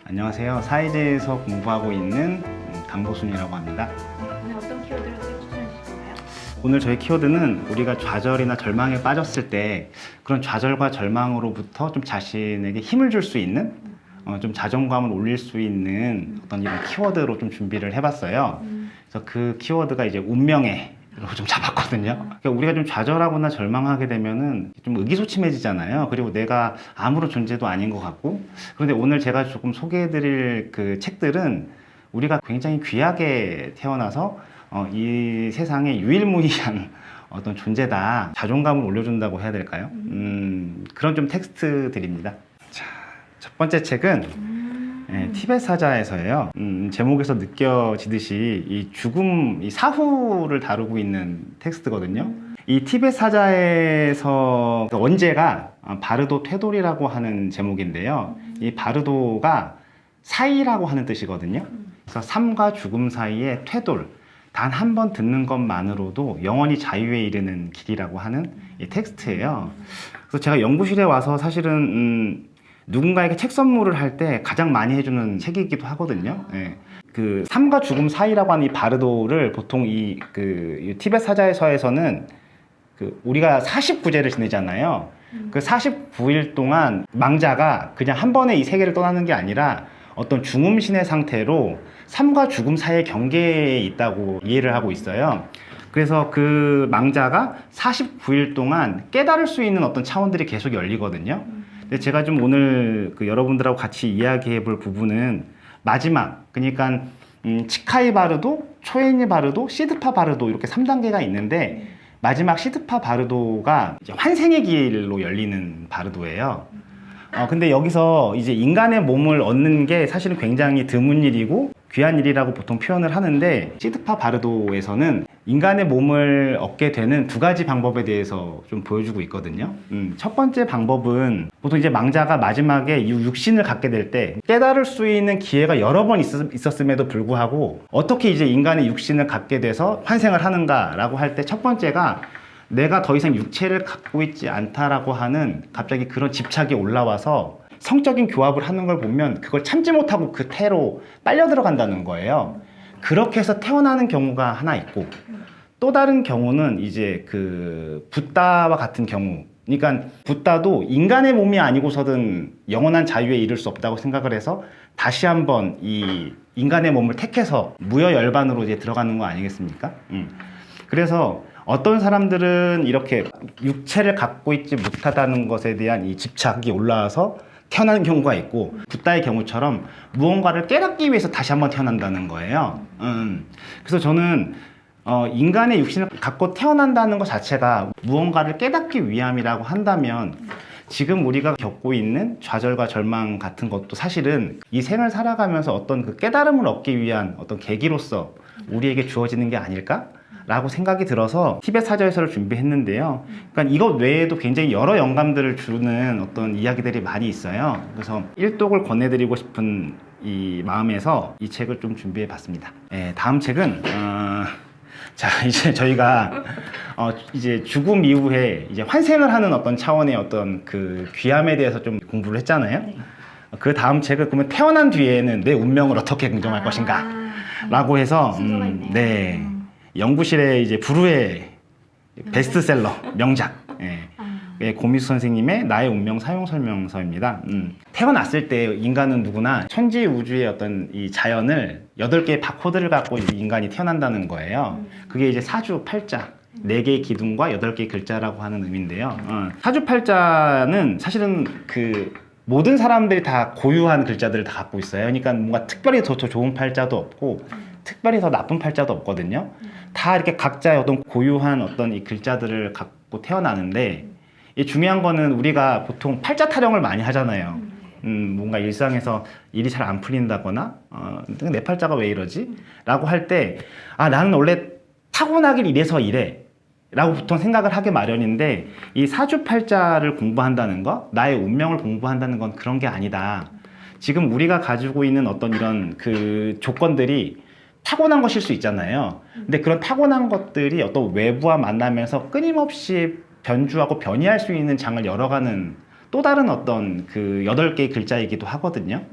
안녕하세요. 사이즈에서 공부하고 있는 강보순이라고 합니다. 오늘 어떤 키워드를 추천해 주실까요? 오늘 저희 키워드는 우리가 좌절이나 절망에 빠졌을 때 그런 좌절과 절망으로부터 좀 자신에게 힘을 줄 수 있는 좀 자존감을 올릴 수 있는 어떤 이런 키워드로 좀 준비를 해봤어요. 그래서 그 키워드가 이제 운명의 좀 잡았거든요. 그러니까 우리가 좀 좌절하거나 절망하게 되면은 좀 의기소침해지잖아요. 그리고 내가 아무런 존재도 아닌 것 같고. 그런데 오늘 제가 조금 소개해드릴 그 책들은 우리가 굉장히 귀하게 태어나서 이 세상에 유일무이한 어떤 존재다. 자존감을 올려준다고 해야 될까요? 그런 좀 텍스트들입니다. 자, 첫 번째 책은 티벳 사자에서예요. 제목에서 느껴지듯이 이 죽음, 이 사후를 다루고 있는 텍스트거든요. 이 티벳 사자에서 원제가 바르도 퇴돌이라고 하는 제목인데요. 이 바르도가 사이라고 하는 뜻이거든요. 그래서 삶과 죽음 사이의 퇴돌, 단 한 번 듣는 것만으로도 영원히 자유에 이르는 길이라고 하는 이 텍스트예요. 그래서 제가 연구실에 와서 사실은 누군가에게 책 선물을 할 때 가장 많이 해주는 책이기도 하거든요. 예. 그 삶과 죽음 사이라고 하는 이 바르도를 보통 이 티벳 사자에서는 우리가 49제를 지내잖아요. 그 49일 동안 망자가 그냥 한 번에 이 세계를 떠나는 게 아니라 어떤 중음신의 상태로 삶과 죽음 사이의 경계에 있다고 이해를 하고 있어요. 그래서 그 망자가 49일 동안 깨달을 수 있는 어떤 차원들이 계속 열리거든요. 근데 제가 좀 오늘 여러분들하고 같이 이야기해 볼 부분은 마지막, 그러니까 치카이 바르도, 초에니 바르도, 시드파 바르도 이렇게 3단계가 있는데 마지막 시드파 바르도가 이제 환생의 길로 열리는 바르도예요. 근데 여기서 이제 인간의 몸을 얻는 게 사실은 굉장히 드문 일이고 귀한 일이라고 보통 표현을 하는데 시드파 바르도에서는 인간의 몸을 얻게 되는 두 가지 방법에 대해서 좀 보여주고 있거든요. 첫 번째 방법은 보통 이제 망자가 마지막에 이 육신을 갖게 될 때 깨달을 수 있는 기회가 여러 번 있었음에도 불구하고 어떻게 이제 인간의 육신을 갖게 돼서 환생을 하는가라고 할 때 첫 번째가 내가 더 이상 육체를 갖고 있지 않다라고 하는 갑자기 그런 집착이 올라와서 성적인 교합을 하는 걸 보면 그걸 참지 못하고 그 태로 빨려 들어간다는 거예요. 그렇게 해서 태어나는 경우가 하나 있고 또 다른 경우는 이제 붓다와 같은 경우, 그러니까 붓다도 인간의 몸이 아니고서는 영원한 자유에 이를 수 없다고 생각을 해서 다시 한번 이 인간의 몸을 택해서 무여열반으로 이제 들어가는 거 아니겠습니까? 그래서 어떤 사람들은 이렇게 육체를 갖고 있지 못하다는 것에 대한 이 집착이 올라와서 태어나는 경우가 있고 붓다의 경우처럼 무언가를 깨닫기 위해서 다시 한번 태어난다는 거예요. 그래서 저는 인간의 육신을 갖고 태어난다는 것 자체가 무언가를 깨닫기 위함이라고 한다면 지금 우리가 겪고 있는 좌절과 절망 같은 것도 사실은 이 생을 살아가면서 어떤 그 깨달음을 얻기 위한 어떤 계기로서 우리에게 주어지는 게 아닐까? 라고 생각이 들어서 티벳 사자에서를 준비했는데요. 그러니까 이것 외에도 굉장히 여러 영감들을 주는 어떤 이야기들이 많이 있어요. 그래서 일독을 권해드리고 싶은 이 마음에서 이 책을 좀 준비해 봤습니다. 다음 책은 자, 이제 저희가 이제 죽음 이후에 이제 환생을 하는 어떤 차원의 어떤 그 귀함에 대해서 좀 공부를 했잖아요. 그 다음 책을 그러면 태어난 뒤에는 내 운명을 어떻게 긍정할 것인가 라고 해서 네. 연구실에 이제 불후의 베스트셀러 명작 고미수 선생님의 나의 운명 사용 설명서입니다. 태어났을 때 인간은 누구나 천지 우주의 어떤 이 자연을 8개의 바코드를 갖고 인간이 태어난다는 거예요. 그게 이제 사주팔자 4개의 기둥과 8개의 글자라고 하는 의미인데요. 사주팔자는 사실은 모든 사람들이 다 고유한 글자들을 다 갖고 있어요. 그러니까 뭔가 특별히 더 좋은 팔자도 없고 특별히 더 나쁜 팔자도 없거든요. 다 이렇게 각자의 어떤 고유한 어떤 이 글자들을 갖고 태어나는데 이 중요한 거는 우리가 보통 팔자 타령을 많이 하잖아요. 뭔가 일상에서 일이 잘 안 풀린다거나 내 팔자가 왜 이러지? 라고 할 때 나는 원래 타고나길 이래서 이래 라고 보통 생각을 하게 마련인데 이 사주팔자를 공부한다는 거, 나의 운명을 공부한다는 건 그런 게 아니다. 지금 우리가 가지고 있는 어떤 이런 조건들이 타고난 것일 수 있잖아요. 근데 그런 타고난 것들이 어떤 외부와 만나면서 끊임없이 변주하고 변이할 수 있는 장을 열어가는 또 다른 어떤 그 8개의 글자이기도 하거든요.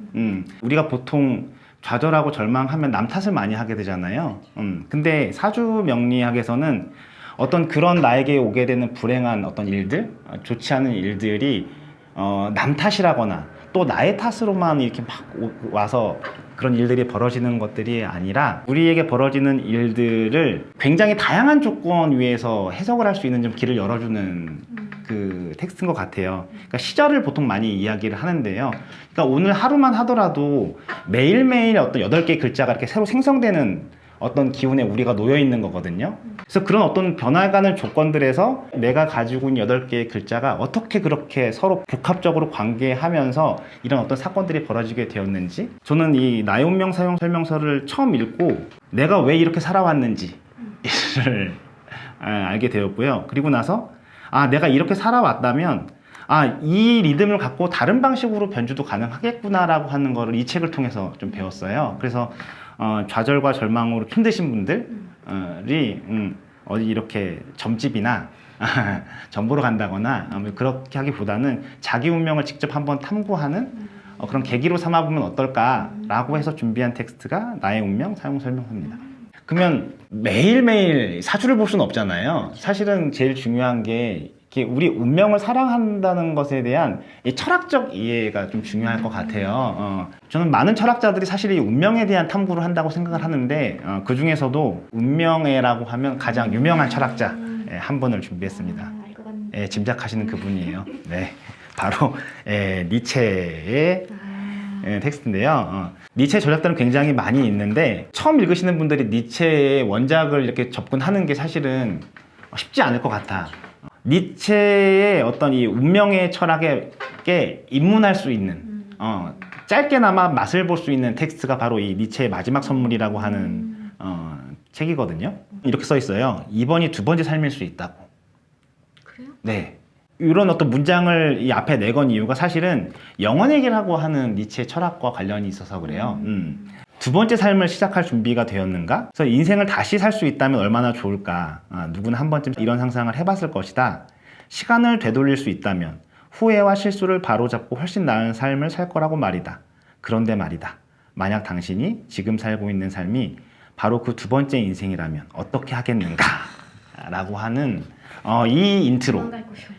우리가 보통 좌절하고 절망하면 남 탓을 많이 하게 되잖아요. 근데 사주 명리학에서는 어떤 그런 나에게 오게 되는 불행한 어떤 일들, 좋지 않은 일들이 남 탓이라거나 또 나의 탓으로만 이렇게 막 와서 그런 일들이 벌어지는 것들이 아니라 우리에게 벌어지는 일들을 굉장히 다양한 조건 위에서 해석을 할 수 있는 좀 길을 열어주는 그 텍스트인 것 같아요. 그러니까 시절을 보통 많이 이야기를 하는데요. 그러니까 오늘 하루만 하더라도 매일매일 어떤 8개의 글자가 이렇게 새로 생성되는 어떤 기운에 우리가 놓여 있는 거거든요. 그래서 그런 어떤 변화가는 조건들에서 내가 가지고 있는 8개의 글자가 어떻게 그렇게 서로 복합적으로 관계하면서 이런 어떤 사건들이 벌어지게 되었는지, 저는 이 나의 운명 사용 설명서를 처음 읽고 내가 왜 이렇게 살아왔는지를 알게 되었고요. 그리고 나서 내가 이렇게 살아왔다면 이 리듬을 갖고 다른 방식으로 변주도 가능하겠구나라고 하는 거를 이 책을 통해서 좀 배웠어요. 그래서 좌절과 절망으로 힘드신 분들이 어디 이렇게 점집이나 점보러 간다거나 그렇게 하기보다는 자기 운명을 직접 한번 탐구하는 그런 계기로 삼아보면 어떨까라고 해서 준비한 텍스트가 나의 운명 사용 설명서입니다. 그러면 매일매일 사주를 볼 수는 없잖아요. 사실은 제일 중요한 게 우리 운명을 사랑한다는 것에 대한 이 철학적 이해가 좀 중요할 것 같아요. 저는 많은 철학자들이 사실 이 운명에 대한 탐구를 한다고 생각을 하는데 그 중에서도 운명애라고 하면 가장 유명한 철학자 한 분을 준비했습니다. 짐작하시는 그분이에요. 네, 바로 니체의 텍스트인데요. 니체 전략들은 굉장히 많이 있는데 처음 읽으시는 분들이 니체의 원작을 이렇게 접근하는 게 사실은 쉽지 않을 것 같아. 니체의 어떤 이 운명의 철학에 입문할 수 있는 짧게나마 맛을 볼 수 있는 텍스트가 바로 이 니체의 마지막 선물이라고 하는 책이거든요. 이렇게 써 있어요. 이번이 두 번째 삶일 수 있다고. 그래요? 네. 이런 어떤 문장을 이 앞에 내건 이유가 사실은 영원얘기라고 하는 니체의 철학과 관련이 있어서 그래요. 두 번째 삶을 시작할 준비가 되었는가? 그래서 인생을 다시 살 수 있다면 얼마나 좋을까? 누구나 한 번쯤 이런 상상을 해봤을 것이다. 시간을 되돌릴 수 있다면 후회와 실수를 바로잡고 훨씬 나은 삶을 살 거라고 말이다. 그런데 말이다. 만약 당신이 지금 살고 있는 삶이 바로 그 두 번째 인생이라면 어떻게 하겠는가? 라고 하는 이 인트로. 도망갈 곳이 없네.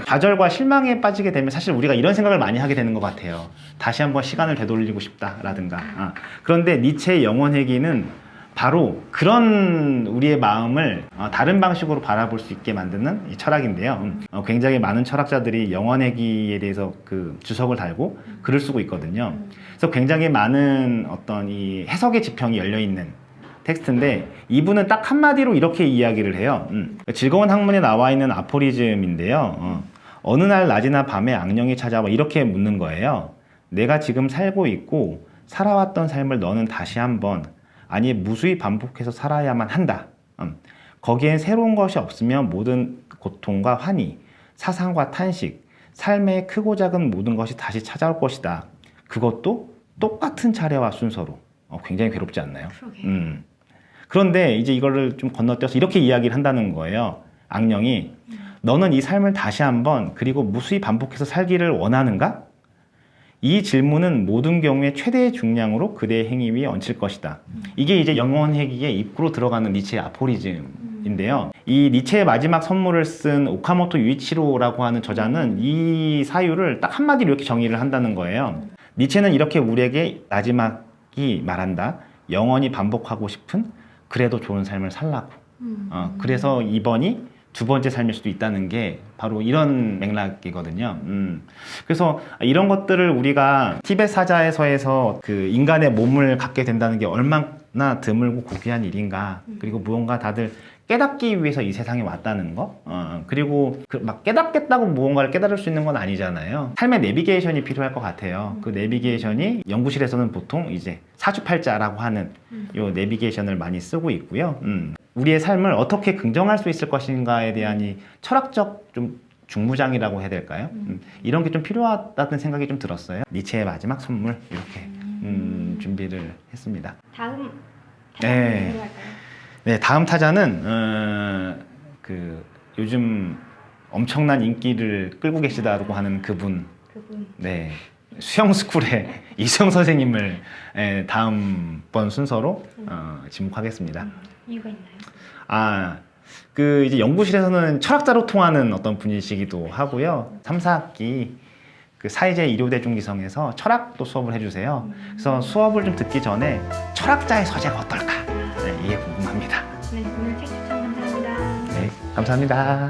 좌절과 실망에 빠지게 되면 사실 우리가 이런 생각을 많이 하게 되는 것 같아요. 다시 한번 시간을 되돌리고 싶다라든가. 그런데 니체의 영원회귀는 바로 그런 우리의 마음을 다른 방식으로 바라볼 수 있게 만드는 이 철학인데요. 굉장히 많은 철학자들이 영원회귀에 대해서 그 주석을 달고 글을 쓰고 있거든요. 그래서 굉장히 많은 어떤 이 해석의 지평이 열려 있는 텍스트인데 이분은 딱 한마디로 이렇게 이야기를 해요. 즐거운 학문에 나와 있는 아포리즘인데요. 어느 날 낮이나 밤에 악령이 찾아와 이렇게 묻는 거예요. 내가 지금 살고 있고 살아왔던 삶을 너는 다시 한번 아니 무수히 반복해서 살아야만 한다. 거기엔 새로운 것이 없으면 모든 고통과 환희, 사상과 탄식, 삶의 크고 작은 모든 것이 다시 찾아올 것이다. 그것도 똑같은 차례와 순서로. 굉장히 괴롭지 않나요? 그러게. 그런데 이제 이거를 좀 건너뛰어서 이렇게 이야기를 한다는 거예요. 악령이 너는 이 삶을 다시 한번 그리고 무수히 반복해서 살기를 원하는가? 이 질문은 모든 경우에 최대의 중량으로 그대의 행위 위에 얹힐 것이다. 이게 이제 영원회귀의 입구로 들어가는 니체의 아포리즘인데요. 이 니체의 마지막 선물을 쓴 오카모토 유이치로라고 하는 저자는 이 사유를 딱 한마디로 이렇게 정의를 한다는 거예요. 니체는 이렇게 우리에게 마지막이 말한다. 영원히 반복하고 싶은 그래도 좋은 삶을 살라고. 그래서 이번이 두 번째 삶일 수도 있다는 게 바로 이런 맥락이거든요. 그래서 이런 것들을 우리가 티벳 사자에서에서 그 인간의 몸을 갖게 된다는 게 얼마나 드물고 고귀한 일인가. 그리고 무언가 다들 깨닫기 위해서 이 세상에 왔다는 거. 그리고 막 깨닫겠다고 무언가를 깨달을 수 있는 건 아니잖아요. 삶의 내비게이션이 필요할 것 같아요. 그 내비게이션이 연구실에서는 보통 이제 사주팔자라고 하는 요 내비게이션을 많이 쓰고 있고요. 우리의 삶을 어떻게 긍정할 수 있을 것인가에 대한 이 철학적 좀 중무장이라고 해야 될까요? 이런 게 좀 필요하다는 생각이 좀 들었어요. 니체의 마지막 선물 이렇게 준비를 했습니다. 다음 네. 누구 할까요? 네, 다음 타자는 그 요즘 엄청난 인기를 끌고 계시다고 하는 그분, 그분. 네, 수영 스쿨의 이수영 선생님을 다음번 순서로 지목하겠습니다. 이유가 있나요? 아, 그 이제 연구실에서는 철학자로 통하는 어떤 분이시기도 하고요. 3, 4학기 그 사회제 일요대중기성에서 철학도 수업을 해주세요. 그래서 수업을 좀 듣기 전에 철학자의 서재가 어떨까? 네, 이게 궁금합니다. 네, 오늘 책 추천 감사합니다. 네, 감사합니다.